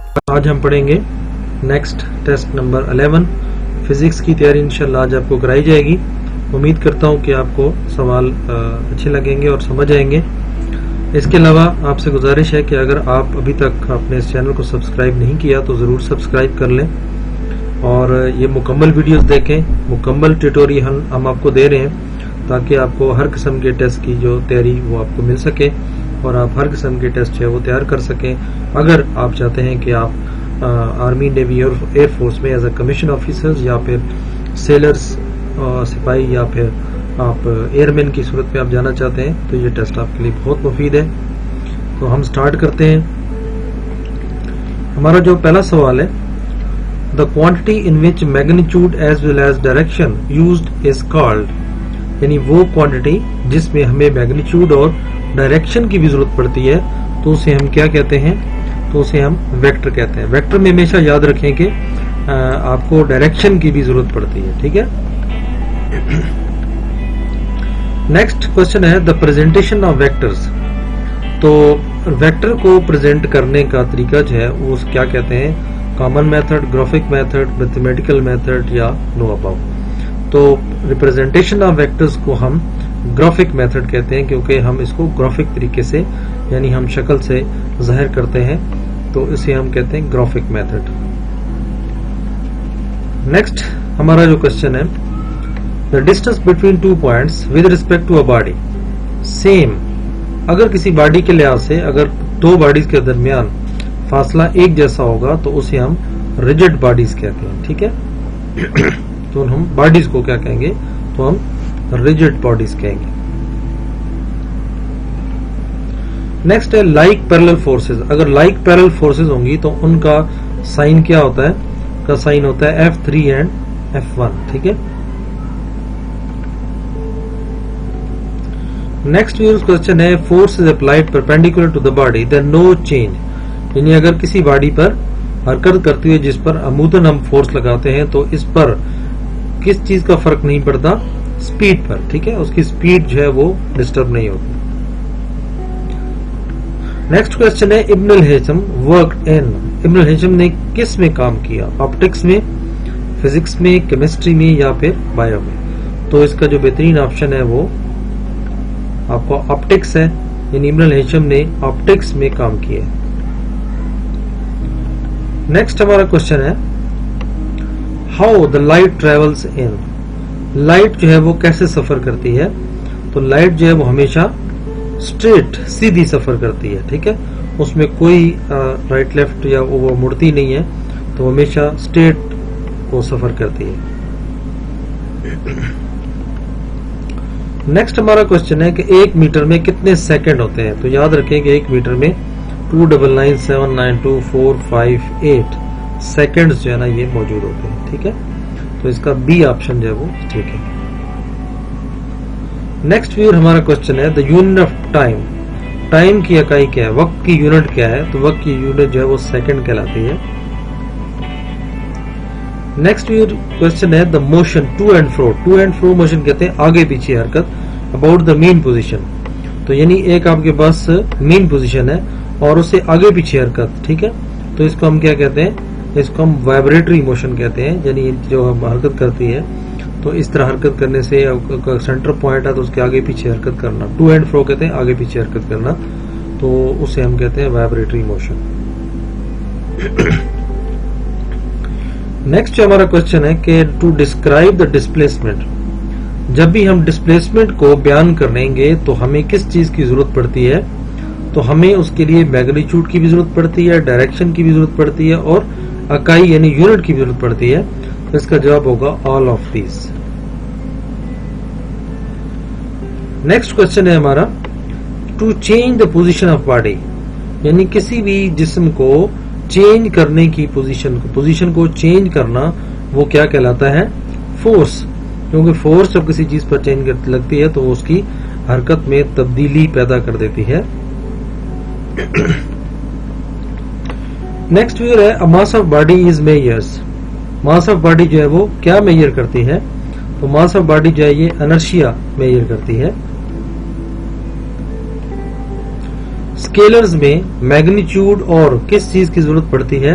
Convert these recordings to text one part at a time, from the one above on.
आज हम पढ़ेंगे नेक्स्ट टेस्ट नंबर 11 फिजिक्स की तैयारी इंशाल्लाह आज आपको कराई जाएगी। उम्मीद करता हूं कि आपको सवाल अच्छे लगेंगे और समझ आएंगे। इसके अलावा आपसे गुजारिश है कि अगर आप अभी तक अपने इस चैनल को सब्सक्राइब नहीं किया तो ज़रूर सब्सक्राइब कर लें और ये मुकम्मल वीडियोस देखें। मुकम्मल ट्यूटोरियल हम आपको दे रहे हैं ताकि आपको हर किस्म के टेस्ट की जो तैयारी वो आपको मिल सके और आप हर किस्म के टेस्ट है वो तैयार कर सकें। अगर आप चाहते हैं कि आप आर्मी, नेवी और एयरफोर्स में एज अ कमीशन ऑफिसर्स या फिर सेलर्स, सिपाही या फिर आप एयरमैन की सूरत में आप जाना चाहते हैं तो ये टेस्ट आपके लिए बहुत मुफीद है। तो हम स्टार्ट करते हैं। हमारा जो पहला सवाल है, the quantity in which magnitude as well as direction used is called, यानी वो क्वांटिटी जिसमें हमें मैग्नीट्यूड और डायरेक्शन की भी जरूरत पड़ती है तो उसे हम क्या कहते हैं, तो उसे हम वेक्टर कहते हैं। वेक्टर में हमेशा याद रखें कि आपको डायरेक्शन की भी जरूरत पड़ती है, ठीक है। नेक्स्ट क्वेश्चन है द प्रेजेंटेशन ऑफ वेक्टर्स। तो वेक्टर को प्रेजेंट करने का तरीका जो है वो क्या कहते हैं, common method, graphic method, mathematical method या नो अबाउ। तो रिप्रेजेंटेशन ऑफ वेक्टर्स को हम ग्राफिक मेथड कहते हैं क्योंकि हम इसको ग्राफिक तरीके से यानी हम शक्ल से जाहिर करते हैं, तो इसे हम कहते हैं ग्राफिक मेथड। नेक्स्ट हमारा जो क्वेश्चन है, the distance between 2 points with respect to a body same. अगर किसी बॉडी के लिहाज से अगर दो बॉडीज के दरमियान फासला एक जैसा होगा तो उसे हम रिजिड बॉडीज कहते हैं, ठीक है। तो हम बॉडीज को क्या कहेंगे, तो हम रिजिड बॉडीज कहेंगे। नेक्स्ट है लाइक पैरेलल फोर्सेस। अगर लाइक पैरेलल फोर्सेस होंगी तो उनका साइन क्या होता है, का साइन होता है F3 एंड F1, ठीक है। नेक्स्ट क्वेश्चन है force is applied perpendicular to the body then no change, यानी अगर किसी बॉडी पर हरकत करती हुए जिस पर अमूदन हम फोर्स लगाते हैं तो इस पर किस चीज का फर्क नहीं पड़ता, स्पीड पर, ठीक है। उसकी स्पीड जो है वो डिस्टर्ब नहीं होती। नेक्स्ट क्वेश्चन है इब्न अल-हैसम वर्कड इन। इब्न अल-हैसम ने किस में काम किया, ऑप्टिक्स में, फिजिक्स में, केमिस्ट्री में या फिर बायो में। तो इसका जो बेहतरीन ऑप्शन है वो आपको ऑप्टिक्स है, यानी इब्न अल-हैसम ने ऑप्टिक्स में काम किया। नेक्स्ट हमारा क्वेश्चन है how the light travels in. Light जो है वो कैसे सफर करती है, तो लाइट जो है वो हमेशा स्ट्रेट सीधी सफर करती है, ठीक है। उसमें कोई राइट लेफ्ट या वो मुड़ती नहीं है, तो हमेशा स्ट्रेट वो सफर करती है। नेक्स्ट हमारा क्वेश्चन है कि 1 मीटर में कितने सेकंड होते हैं। तो याद रखें कि 1 मीटर में 299792458 सेकंड्स जो है ना ये मौजूद होते हैं, ठीक है। तो इसका बी ऑप्शन जो है वो ठीक है। नेक्स्ट व्यूअर हमारा क्वेश्चन है the unit of time. Time की इकाई क्या है, वक्त की यूनिट क्या है, तो वक्त की यूनिट जो है वो सेकंड कहलाती है। नेक्स्ट व्यूअर क्वेश्चन है the motion to and fro. To and fro motion कहते हैं आगे पीछे हरकत, अबाउट द मीन पोजीशन। तो यानी एक आपके पास मीन पोजीशन है और उससे आगे पीछे हरकत, ठीक है। तो इसको हम क्या कहते हैं, इसको हम वाइब्रेटरी मोशन कहते हैं, यानी जो हम हरकत करती है तो इस तरह हरकत करने से सेंटर पॉइंट है तो उसके आगे पीछे हरकत करना, टू एंड फ्रो कहते हैं आगे पीछे हरकत करना, तो उसे हम कहते हैं वाइब्रेटरी मोशन। नेक्स्ट जो हमारा क्वेश्चन है कि टू डिस्क्राइब द डिस्प्लेसमेंट। जब भी हम डिस्प्लेसमेंट को बयान करेंगे तो हमें किस चीज की जरूरत पड़ती है, तो हमें उसके लिए मैग्नीट्यूड की भी जरूरत पड़ती है, डायरेक्शन की भी जरूरत पड़ती है और इकाई यानी यूनिट की भी जरूरत पड़ती है। तो इसका जवाब होगा all of these. Next question है हमारा to change the position of body, यानी किसी भी जिस्म को चेंज करने की पोजीशन को चेंज करना वो क्या कहलाता है, फोर्स। क्योंकि फोर्स जब किसी चीज पर चेंज लगती है तो वो उसकी हरकत में तब्दीली पैदा कर देती है। नेक्स्ट व्यूअर है mass of body is measures. Mass of body जो है वो क्या मेजर करती है, तो मास ऑफ बॉडी जो है ये इनर्शिया मेजर करती है। स्केलर्स में मैग्नीट्यूड और किस चीज की जरूरत पड़ती है,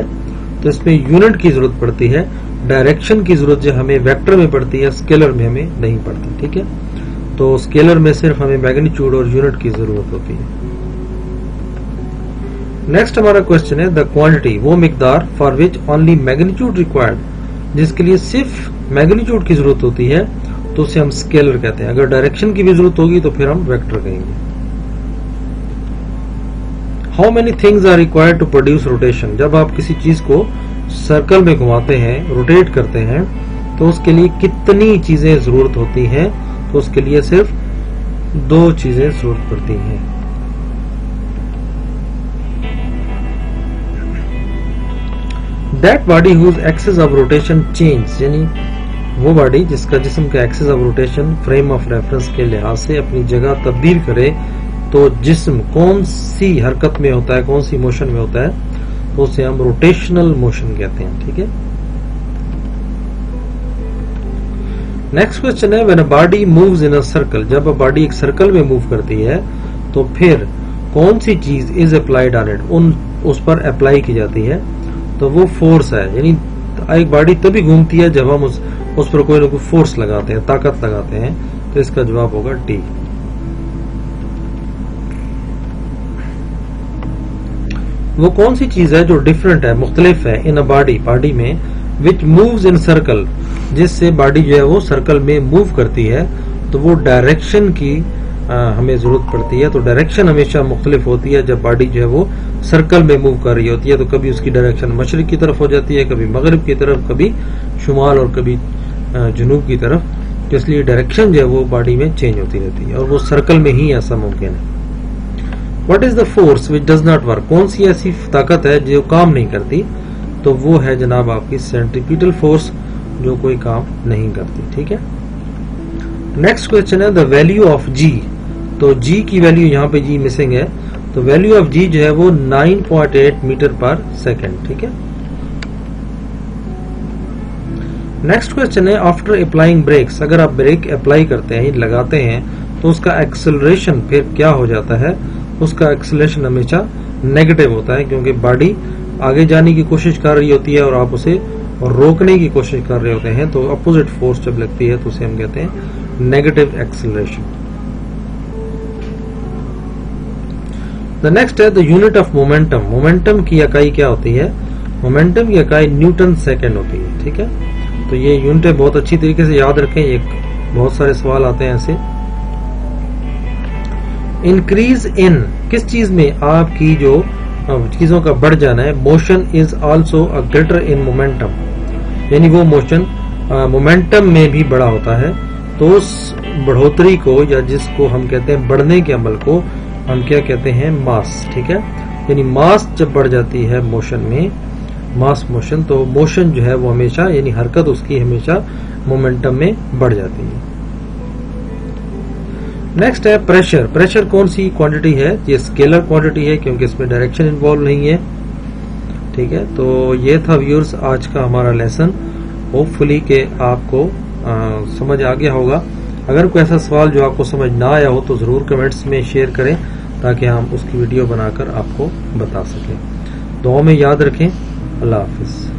तो इसमें यूनिट की जरूरत पड़ती है। डायरेक्शन की जरूरत जो हमें वेक्टर में पड़ती है, स्केलर में हमें नहीं पड़ती। ठीक है, तो स्केलर में सिर्फ हमें मैग्नीट्यूड और यूनिट की जरूरत होती है। नेक्स्ट हमारा क्वेश्चन है द क्वांटिटी, वो मिकदार for which only magnitude required, जिसके लिए सिर्फ मैग्नीट्यूड की जरूरत होती है तो उसे हम स्केलर कहते हैं। अगर डायरेक्शन की भी जरूरत होगी तो फिर हम वेक्टर कहेंगे। How many things are required to produce rotation, जब आप किसी चीज को सर्कल में घुमाते हैं, रोटेट करते हैं, तो उसके लिए कितनी चीजें जरूरत होती हैं, तो उसके लिए सिर्फ 2 चीजें जरूरत पड़ती हैं। That body whose axis of rotation change, यानी वो बॉडी जिसका जिस्म का axis of rotation frame of reference के लिहाज से अपनी जगह तब्दील करे, तो जिस्म कौन सी हरकत में होता है, कौन सी मोशन में होता है, तो उसे हम रोटेशनल मोशन कहते हैं। ठीक है, नेक्स्ट क्वेश्चन है when a body moves in a circle, जब अ बॉडी एक सर्कल में मूव करती है तो फिर कौन सी चीज इज अप्लाइड ऑन इट, उस पर अप्लाई की जाती है, तो वो फोर्स है। यानी एक बॉडी तभी घूमती है जब हम उस पर कोई ना कोई फोर्स लगाते हैं, ताकत लगाते हैं, तो इसका जवाब होगा टी। वो कौन सी चीज है जो डिफरेंट है, मुख्तलिफ है, इन अ बॉडी में, विच मूव्स इन सर्कल, जिससे बॉडी जो है वो सर्कल में मूव करती है, तो वो डायरेक्शन की हमें जरूरत पड़ती है। तो डायरेक्शन हमेशा मुख्तलिफ होती है जब बॉडी जो है वो सर्कल में मूव कर रही होती है, तो कभी उसकी डायरेक्शन मशरिक की तरफ हो जाती है, कभी मगरिब की तरफ, कभी शुमाल और कभी जुनूब की तरफ, तो इसलिए डायरेक्शन जो है वो बॉडी में चेंज होती रहती है और वो सर्कल में ही ऐसा मुमकिन है। What is the force which does not work, कौन सी ऐसी ताकत है जो काम नहीं करती, तो वो है जनाब आपकी सेंट्रीपिटल फोर्स, जो कोई काम नहीं करती। ठीक है, नेक्स्ट क्वेश्चन है द वैल्यू ऑफ जी, तो जी की वैल्यू, यहाँ पे जी मिसिंग है, तो वैल्यू ऑफ जी जो है वो 9.8 मीटर पर सेकेंड। ठीक है, नेक्स्ट क्वेश्चन है आफ्टर अप्लाइंग ब्रेक्स, अगर आप ब्रेक अप्लाई करते हैं, लगाते हैं, तो उसका एक्सेलरेशन फिर क्या हो जाता है, उसका एक्सेलरेशन हमेशा नेगेटिव होता है, क्योंकि बॉडी आगे जाने की कोशिश कर रही होती है और आप उसे रोकने की कोशिश कर रहे होते हैं, तो अपोजिट फोर्स जब लगती है तो उसे हम कहते हैं नेगेटिव एक्सेलरेशन। द नेक्स्ट है the unit of momentum, momentum की इकाई क्या होती है, मोमेंटम की इकाई न्यूटन सेकेंड होती है। ठीक है, तो ये यूनिटें बहुत अच्छी तरीके से याद रखें, एक बहुत सारे सवाल आते हैं ऐसे। इंक्रीज इन, किस चीज में आपकी जो चीजों का बढ़ जाना है, motion is also a greater in momentum, यानी वो मोशन मोमेंटम में भी बड़ा होता है, तो उस बढ़ोतरी को या जिसको हम कहते हैं बढ़ने के अमल को हम क्या कहते हैं, मास। ठीक है, यानी मास जब बढ़ जाती है मोशन में, मास मोशन, तो मोशन जो है वो हमेशा, यानी हरकत उसकी हमेशा मोमेंटम में बढ़ जाती है। नेक्स्ट है प्रेशर, प्रेशर कौन सी क्वांटिटी है, ये स्केलर क्वांटिटी है क्योंकि इसमें डायरेक्शन इन्वॉल्व नहीं है। ठीक है, तो ये था व्यूअर्स आज का हमारा लेसन, होपफुली के आपको समझ आ गया होगा। अगर कोई ऐसा सवाल जो आपको समझ ना आया हो तो जरूर कमेंट्स में शेयर करें ताकि हम उसकी वीडियो बनाकर आपको बता सकें। दुआ में याद रखें। अल्लाह हाफिज।